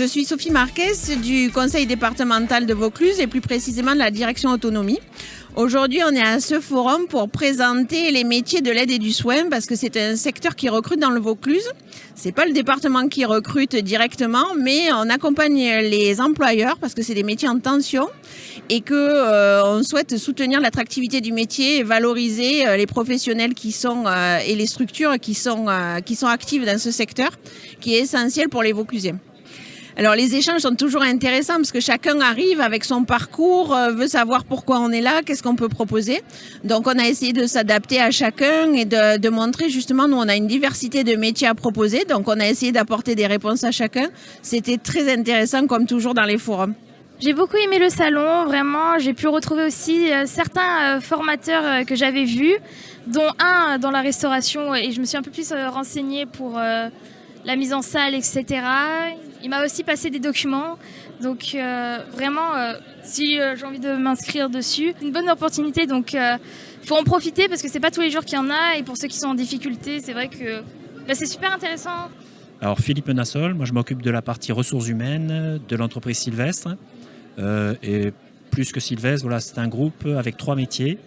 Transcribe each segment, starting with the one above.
Je suis Sophie Marquez du conseil départemental de Vaucluse et plus précisément de la direction autonomie. Aujourd'hui, on est à ce forum pour présenter les métiers de l'aide et du soin parce que c'est un secteur qui recrute dans le Vaucluse. C'est pas le département qui recrute directement, mais on accompagne les employeurs parce que c'est des métiers en tension et que on souhaite soutenir l'attractivité du métier et valoriser les professionnels qui sont et les structures qui sont actives dans ce secteur, qui est essentiel pour les Vauclusiens. Alors les échanges sont toujours intéressants parce que chacun arrive avec son parcours, veut savoir pourquoi on est là, qu'est-ce qu'on peut proposer. Donc on a essayé de s'adapter à chacun et de montrer justement, nous on a une diversité de métiers à proposer, donc on a essayé d'apporter des réponses à chacun. C'était très intéressant comme toujours dans les forums. J'ai beaucoup aimé le salon, vraiment. J'ai pu retrouver aussi certains formateurs que j'avais vus, dont un dans la restauration, et je me suis un peu plus renseignée pour la mise en salle, etc. Il m'a aussi passé des documents, donc vraiment, si j'ai envie de m'inscrire dessus, c'est une bonne opportunité, donc faut en profiter parce que c'est pas tous les jours qu'il y en a, et pour ceux qui sont en difficulté, c'est vrai que c'est super intéressant. Alors Philippe Nassol, moi je m'occupe de la partie ressources humaines de l'entreprise Sylvestre, et plus que Sylvestre, voilà, c'est un groupe avec 3 métiers.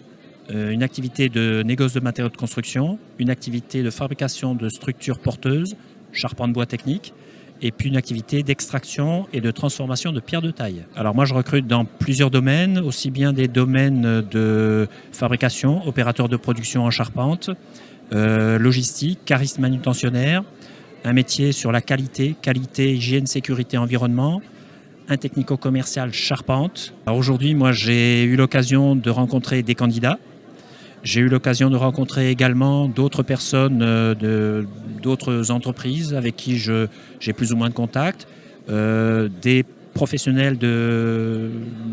Une activité de négoce de matériaux de construction, une activité de fabrication de structures porteuses, charpente bois technique, et puis une activité d'extraction et de transformation de pierres de taille. Alors moi je recrute dans plusieurs domaines, aussi bien des domaines de fabrication, opérateur de production en charpente, logistique, cariste manutentionnaire, un métier sur la qualité, hygiène, sécurité, environnement, un technico-commercial charpente. Alors aujourd'hui, moi j'ai eu l'occasion de rencontrer des candidats. J'ai eu l'occasion de rencontrer également d'autres personnes d'autres entreprises avec qui j'ai plus ou moins de contact, des professionnels de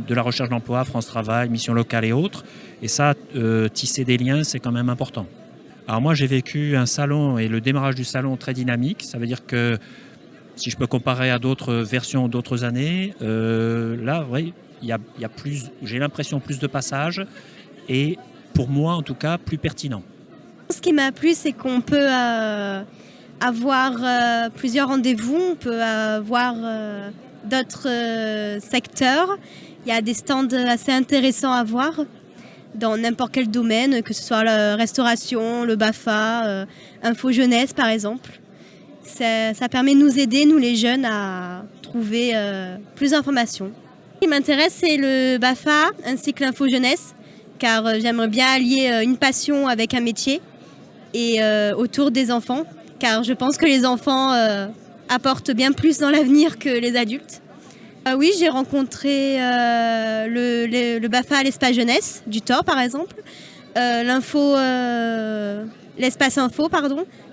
la recherche d'emploi, France Travail, Mission Locale et autres. Et ça, tisser des liens, c'est quand même important. Alors moi, j'ai vécu un salon et le démarrage du salon très dynamique. Ça veut dire que si je peux comparer à d'autres versions d'autres années, là, oui, il y a plus, j'ai l'impression, plus de passages et pour moi, en tout cas, plus pertinent. Ce qui m'a plu, c'est qu'on peut avoir plusieurs rendez-vous, on peut avoir d'autres secteurs. Il y a des stands assez intéressants à voir dans n'importe quel domaine, que ce soit la restauration, le BAFA, Info Jeunesse par exemple. Ça permet de nous aider, nous les jeunes, à trouver plus d'informations. Ce qui m'intéresse, c'est le BAFA ainsi que l'Info Jeunesse, car j'aimerais bien allier une passion avec un métier et autour des enfants, car je pense que les enfants apportent bien plus dans l'avenir que les adultes. Oui, j'ai rencontré le BAFA l'Espace Jeunesse du Thor par exemple, l'Espace Info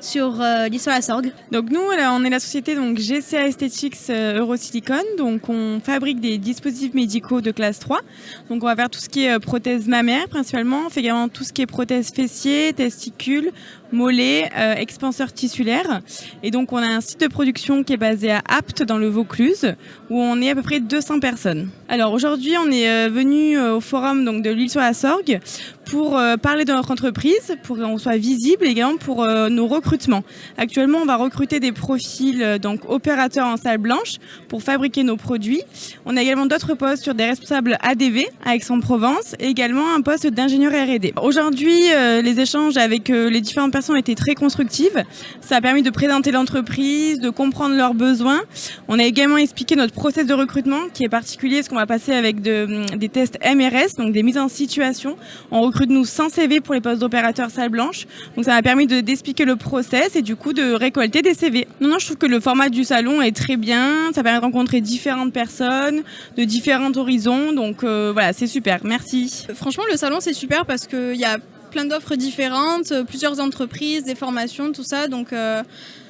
sur l'Île-sur-la-Sorgue. Donc nous, on est la société donc GCA Aesthetics Eurosilicon. Donc on fabrique des dispositifs médicaux de classe 3. Donc on va faire tout ce qui est prothèse mammaire principalement. On fait également tout ce qui est prothèse fessier, testicules, mollets, expanseurs tissulaires. Et donc on a un site de production qui est basé à Apt dans le Vaucluse où on est à peu près 200 personnes. Alors aujourd'hui, on est venu au forum donc de l'Île-sur-la-Sorgue pour parler de notre entreprise, pour qu'on soit visible, et également pour nos recrutements. Actuellement, on va recruter des profils donc opérateurs en salle blanche pour fabriquer nos produits. On a également d'autres postes sur des responsables ADV à Aix-en-Provence et également un poste d'ingénieur R&D. Aujourd'hui, les échanges avec les différentes personnes ont été très constructives. Ça a permis de présenter l'entreprise, de comprendre leurs besoins. On a également expliqué notre process de recrutement qui est particulier, parce qu'on va passer avec des tests MRS, donc des mises en situation. On recrute nous 100 CV pour les postes d'opérateurs salle blanche. Donc ça m'a permis d'expliquer le process et du coup de récolter des CV. Non, je trouve que le format du salon est très bien. Ça permet de rencontrer différentes personnes de différents horizons. Donc voilà, c'est super. Merci. Franchement, le salon c'est super parce qu'il y a plein d'offres différentes, plusieurs entreprises, des formations, tout ça. Donc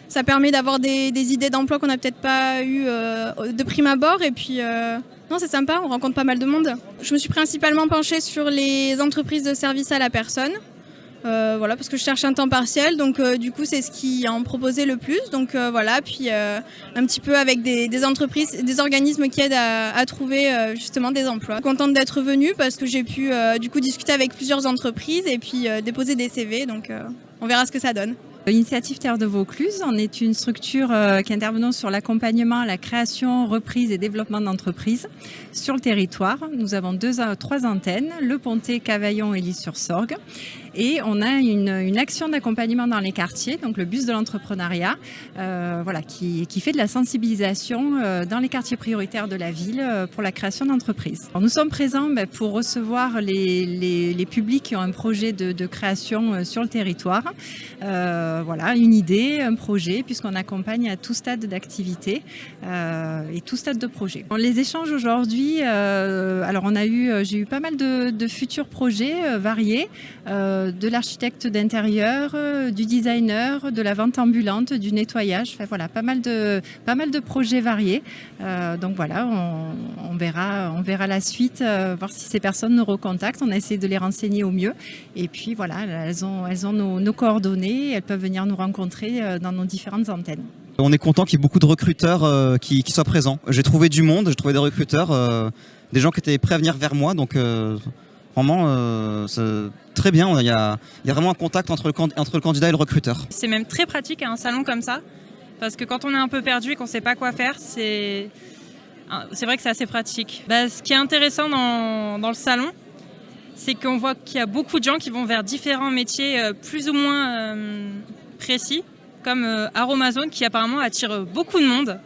ça permet d'avoir des idées d'emploi qu'on n'a peut-être pas eu de prime abord. Et puis non, c'est sympa, on rencontre pas mal de monde. Je me suis principalement penchée sur les entreprises de service à la personne. Voilà, parce que je cherche un temps partiel, donc du coup c'est ce qui en proposait le plus. Donc voilà, puis un petit peu avec des entreprises, des organismes qui aident à trouver justement des emplois. Contente d'être venue parce que j'ai pu du coup discuter avec plusieurs entreprises et puis déposer des CV, donc on verra ce que ça donne. L'initiative Terre de Vaucluse, on est une structure qui intervenons sur l'accompagnement, la création, reprise et développement d'entreprises sur le territoire. Nous avons 3 antennes, Le Pontet, Cavaillon et L'Isle-sur-Sorgue. Et on a une action d'accompagnement dans les quartiers, donc le bus de l'entrepreneuriat, qui fait de la sensibilisation dans les quartiers prioritaires de la ville pour la création d'entreprises. Nous sommes présents pour recevoir les publics qui ont un projet de création sur le territoire. Une idée, un projet, puisqu'on accompagne à tout stade d'activité et tout stade de projet. Les échanges aujourd'hui, j'ai eu pas mal de futurs projets variés, de l'architecte d'intérieur, du designer, de la vente ambulante, du nettoyage, pas mal de projets variés. On verra la suite, voir si ces personnes nous recontactent. On a essayé de les renseigner au mieux. Et puis elles ont nos coordonnées, elles peuvent venir nous rencontrer dans nos différentes antennes. On est content qu'il y ait beaucoup de recruteurs qui soient présents. J'ai trouvé du monde, j'ai trouvé des recruteurs, des gens qui étaient prêts à venir vers moi. Donc vraiment, c'est très bien. Il y a vraiment un contact entre le candidat et le recruteur. C'est même très pratique à un salon comme ça, parce que quand on est un peu perdu et qu'on ne sait pas quoi faire, c'est vrai que c'est assez pratique. Ce qui est intéressant dans le salon, c'est qu'on voit qu'il y a beaucoup de gens qui vont vers différents métiers plus ou moins précis, comme Aromazone, qui apparemment attire beaucoup de monde.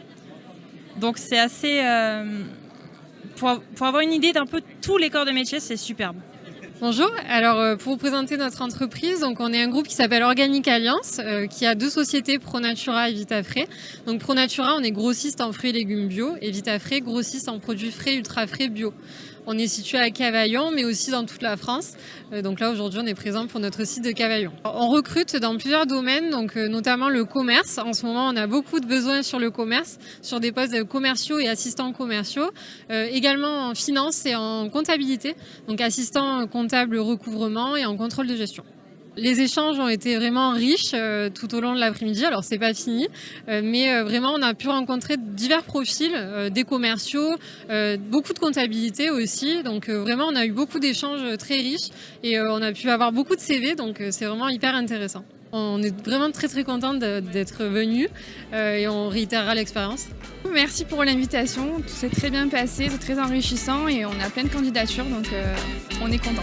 Donc c'est assez... pour avoir une idée d'un peu tous les corps de métier, c'est superbe. Bonjour, alors pour vous présenter notre entreprise, donc on est un groupe qui s'appelle Organic Alliance, qui a 2 sociétés, ProNatura et Vitafrais. Donc ProNatura, on est grossiste en fruits et légumes bio, et Vitafrais, grossiste en produits frais, ultra frais bio. On est situé à Cavaillon, mais aussi dans toute la France. Donc là, aujourd'hui, on est présent pour notre site de Cavaillon. On recrute dans plusieurs domaines, donc notamment le commerce. En ce moment, on a beaucoup de besoins sur le commerce, sur des postes commerciaux et assistants commerciaux. Également en finance et en comptabilité, donc assistant comptable recouvrement et en contrôle de gestion. Les échanges ont été vraiment riches tout au long de l'après-midi. Alors, c'est pas fini, mais vraiment, on a pu rencontrer divers profils, des commerciaux, beaucoup de comptabilité aussi. Donc, vraiment, on a eu beaucoup d'échanges très riches et on a pu avoir beaucoup de CV. Donc, c'est vraiment hyper intéressant. On est vraiment très, très contents d'être venus et on réitérera l'expérience. Merci pour l'invitation. Tout s'est très bien passé, c'est très enrichissant et on a plein de candidatures, donc on est contents.